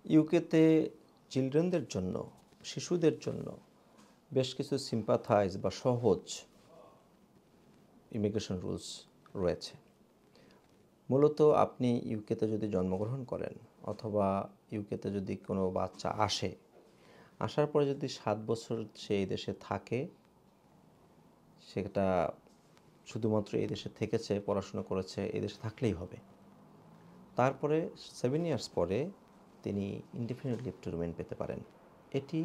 ইউকেতে চিলড্রেনদের জন্য, শিশুদের জন্য বেশ কিছু সিম্পাথাইজ বা সহজ ইমিগ্রেশন রুলস রয়েছে। মূলত আপনি ইউকেতে যদি জন্মগ্রহণ করেন অথবা ইউকেতে যদি কোনো বাচ্চা আসার পরে যদি 7 বছর সে এই দেশে থাকে, সেটা শুধুমাত্র এই দেশে থেকেছে, পড়াশোনা করেছে, এই দেশে থাকলেই হবে। তারপরে 7 ইয়ার্স পরে তিনি ইনডিফিনিট লিভ টু রিমেইন পেতে পারেন। এটি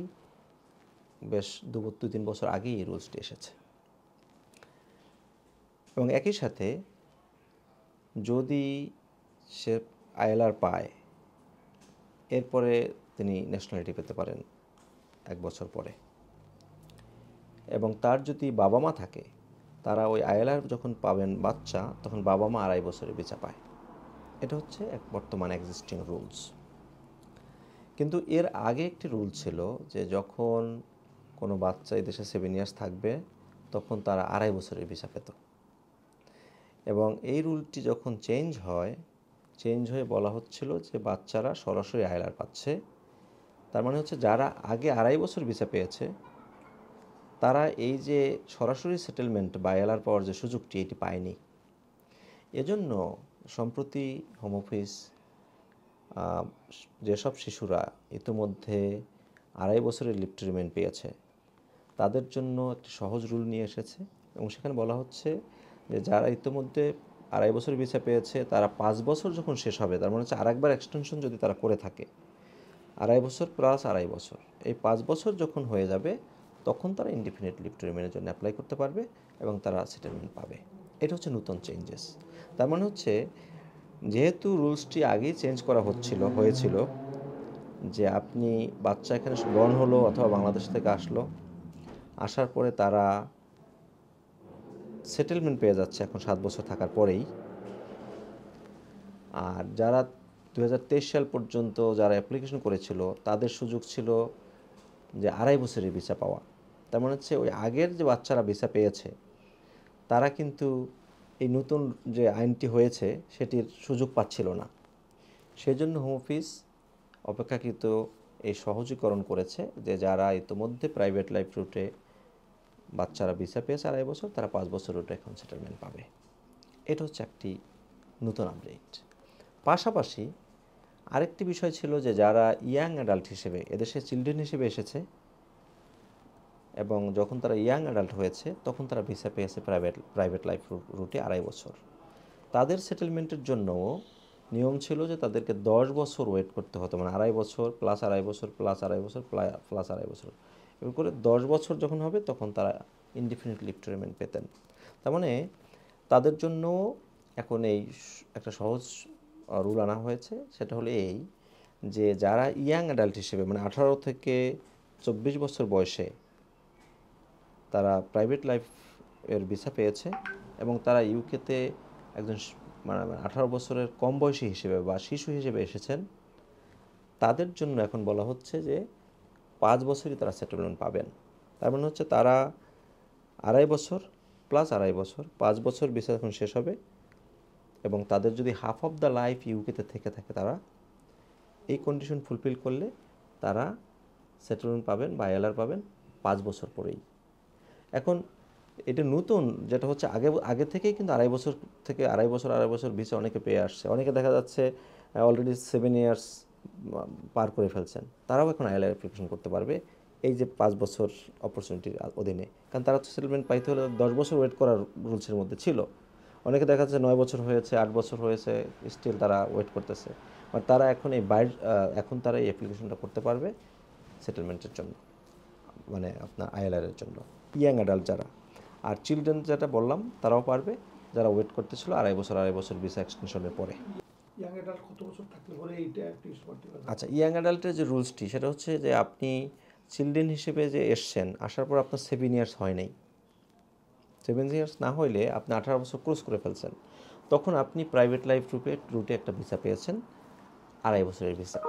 বেশ 2-3 বছর আগেই এই রুলসটি এসেছে। এবং একই সাথে যদি সে আইএলআর পায়, এরপরে তিনি ন্যাশনালিটি পেতে পারেন 1 বছর পরে। এবং তার যদি বাবা মা থাকে, তারা ওই আইএলআর যখন পাবেন বাচ্চা, তখন বাবা মা 2.5 বছরের ভিসা পায়। এটা হচ্ছে বর্তমান এক্সিস্টিং রুলস। কিন্তু এর আগে একটি রুল ছিল যে যখন কোনো বাচ্চা এই দেশে 7 ইয়ার্স থাকবে, তখন তারা 2.5 বছরের ভিসা পেত। এবং এই রুলটি যখন চেঞ্জ হয়ে বলা হচ্ছিল যে বাচ্চারা সরাসরি আইএলআর পাচ্ছে। তার মানে হচ্ছে যারা আগে 2.5 বছর ভিসা পেয়েছে, তারা এই যে সরাসরি সেটেলমেন্ট বা আইএলআর পাওয়ার যে সুযোগটি, এটি পায়নি। এজন্য সম্প্রতি হোম অফিস যেসব শিশুরা ইতিমধ্যে 2.5 বছরের লিভ টু রিমেইন পেয়েছে, তাদের জন্য একটি সহজ রুল নিয়ে এসেছে। এবং সেখানে বলা হচ্ছে যে যারা ইতিমধ্যে 2.5 বছর ভিসা পেয়েছে, তারা 5 বছর যখন শেষ হবে, তার মানে হচ্ছে আরেকবার এক্সটেনশন যদি তারা করে থাকে, 2.5 বছর প্লাস 2.5 বছর, এই 5 বছর যখন হয়ে যাবে, তখন তারা ইনডিফিনিট লিভ টু রিমেইনের জন্য অ্যাপ্লাই করতে পারবে এবং তারা সেটেলমেন্ট পাবে। এটা হচ্ছে নতুন চেঞ্জেস। তার মানে হচ্ছে যেহেতু রুলসটি আগেই চেঞ্জ করা হয়েছিল যে আপনি বাচ্চা এখানে বর্ন হলো অথবা বাংলাদেশ থেকে আসার পরে তারা সেটেলমেন্ট পেয়ে যাচ্ছে এখন 7 বছর থাকার পরেই। আর যারা 2023 সাল পর্যন্ত যারা অ্যাপ্লিকেশন করেছিল, তাদের সুযোগ ছিল যে 2.5 বছরের ভিসা পাওয়া। তার মানে হচ্ছে ওই আগের যে বাচ্চারা ভিসা পেয়েছে, তারা কিন্তু এই নতুন যে আইনটি হয়েছে সেটির সুযোগ পাচ্ছিল না। সেজন্য হোম অফিস অপেক্ষাকৃত এই সহজীকরণ করেছে যে যারা ইতিমধ্যে প্রাইভেট লাইফ রুটে বাচ্চারা ভিসা পেয়েছে 2.5 বছর, তারা 5 বছর রুটে এখন সেটেলমেন্ট পাবে। এটা হচ্ছে একটি নতুন আপডেট। পাশাপাশি আরেকটি বিষয় ছিল যে যারা ইয়াং অ্যাডাল্ট হিসেবে এদেশে চিলড্রেন হিসেবে এসেছে এবং যখন তারা ইয়াং অ্যাডাল্ট হয়েছে, তখন তারা ভিসা পেয়েছে প্রাইভেট লাইফ রুটে 2.5 বছর। তাদের সেটেলমেন্টের জন্যও নিয়ম ছিল যে তাদেরকে 10 বছর ওয়েট করতে হতো, মানে 2.5 বছর প্লাস 2.5 বছর প্লাস 2.5 বছর প্লাস 2.5 বছর, এরকম করে 10 বছর যখন হবে, তখন তারা ইনডিফিনিট লিভ টু রিমেইন পেতেন। তার মানে তাদের জন্য এখন এই একটা সহজ রুল আনা হয়েছে। সেটা হলো এই যে যারা ইয়াং অ্যাডাল্ট হিসেবে, মানে 18 থেকে 24 বছর বয়সে তারা প্রাইভেট লাইফ এর ভিসা পেয়েছে এবং তারা ইউকেতে একজন মানে 18 বছরের কম বয়সী হিসেবে বা শিশু হিসেবে এসেছেন, তাদের জন্য এখন বলা হচ্ছে যে 5 বছরই তারা সেটেলমেন্ট পাবেন। তার মানে হচ্ছে তারা 2.5 বছর প্লাস 2.5 বছর, 5 বছর ভিসা এখন শেষ হবে এবং তাদের যদি হাফ অফ দ্য লাইফ ইউকেতে থেকে থাকে, তারা এই কন্ডিশন ফুলফিল করলে তারা সেটেলমেন্ট পাবেন বা আইএলআর পাবেন 5 বছর পরেই। এখন এটা নতুন, যেটা হচ্ছে আগে থেকেই কিন্তু 2.5 বছর থেকে 2.5 বছর ভিসা অনেকে পেয়ে আসছে। অনেকে দেখা যাচ্ছে অলরেডি 7 ইয়ার্স পার করে ফেলছেন, তারাও এখন আইএলআর অ্যাপ্লিকেশন করতে পারবে এই যে 5 বছর অপরচুনিটির অধীনে। কারণ তারা তো সেটেলমেন্ট পাইতে হলে 10 বছর ওয়েট করার রুলসের মধ্যে ছিল। অনেকে দেখা যাচ্ছে 9 বছর হয়েছে, 8 বছর হয়েছে, স্টিল তারা ওয়েট করতেছে। আর তারা এখন এখন তারা এই অ্যাপ্লিকেশনটা করতে পারবে সেটেলমেন্টের জন্য, মানে আপনার আইএলআরের জন্য, ইয়াং অ্যাডাল্ট যারা। আর চিলড্রেন যেটা বললাম, তারাও পারবে যারা ওয়েট করতেছিল 2.5 বছর ভিসা এক্সটেনশনের পরে। ইয়াং অ্যাডাল্ট কত বছর থাকলে পরে এইটা একটু করতে পারবে? আচ্ছা, ইয়াং অ্যাডাল্টের যে রুলসটি, সেটা হচ্ছে যে আপনি চিলড্রেন হিসেবে যে এসছেন, আসার পর আপনার 7 ইয়ার্স হয় নাই। 7 ইয়ার্স না হইলে আপনি 18 বছর ক্রস করে ফেলছেন, তখন আপনি প্রাইভেট লাইফ রুটে একটা ভিসা পেয়েছেন, 2.5 বছরের ভিসা।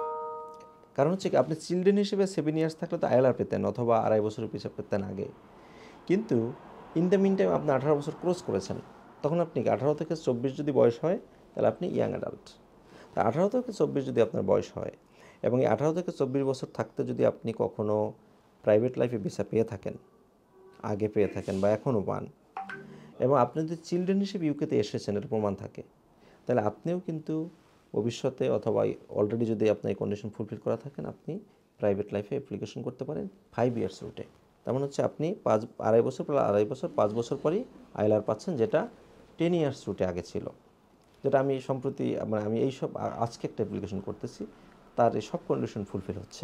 কারণ হচ্ছে কি, আপনি চিলড্রেন হিসেবে 7 ইয়ার্স থাকলে তো আইএলআর পেতেন অথবা 2.5 বছরের ভিসা পেতেন আগে। কিন্তু ইন দ্য মিন টাইম আপনি 18 বছর ক্রস করেছেন, তখন আপনি 18 থেকে 24 যদি বয়স হয়, তাহলে আপনি ইয়াং অ্যাডাল্ট। তা 18 থেকে 24 যদি আপনার বয়স হয় এবং এই 18 থেকে 24 বছর থাকতে যদি আপনি কখনো প্রাইভেট লাইফে ভিসা পেয়ে থাকেন, আগে পেয়ে থাকেন বা এখনও পান, এবং আপনি যদি চিলড্রেন হিসেবে ইউকেতে এসেছেন এর প্রমাণ থাকে, তাহলে আপনিও কিন্তু ভবিষ্যতে অথবা অলরেডি যদি আপনার এই কন্ডিশন ফুলফিল করা থাকেন, আপনি প্রাইভেট লাইফে অ্যাপ্লিকেশন করতে পারেন 5 ইয়ার্স রুটে। তেমন হচ্ছে আপনি 2.5 বছর পর 2.5 বছর 5 বছর পরই আইলার পাচ্ছেন, যেটা 10 ইয়ার্স রুটে আগে ছিল। যেটা আমি সম্প্রতি মানে আমি এইসব আজকে একটা অ্যাপ্লিকেশন করতেছি, তার এই সব কন্ডিশন ফুলফিল হচ্ছে।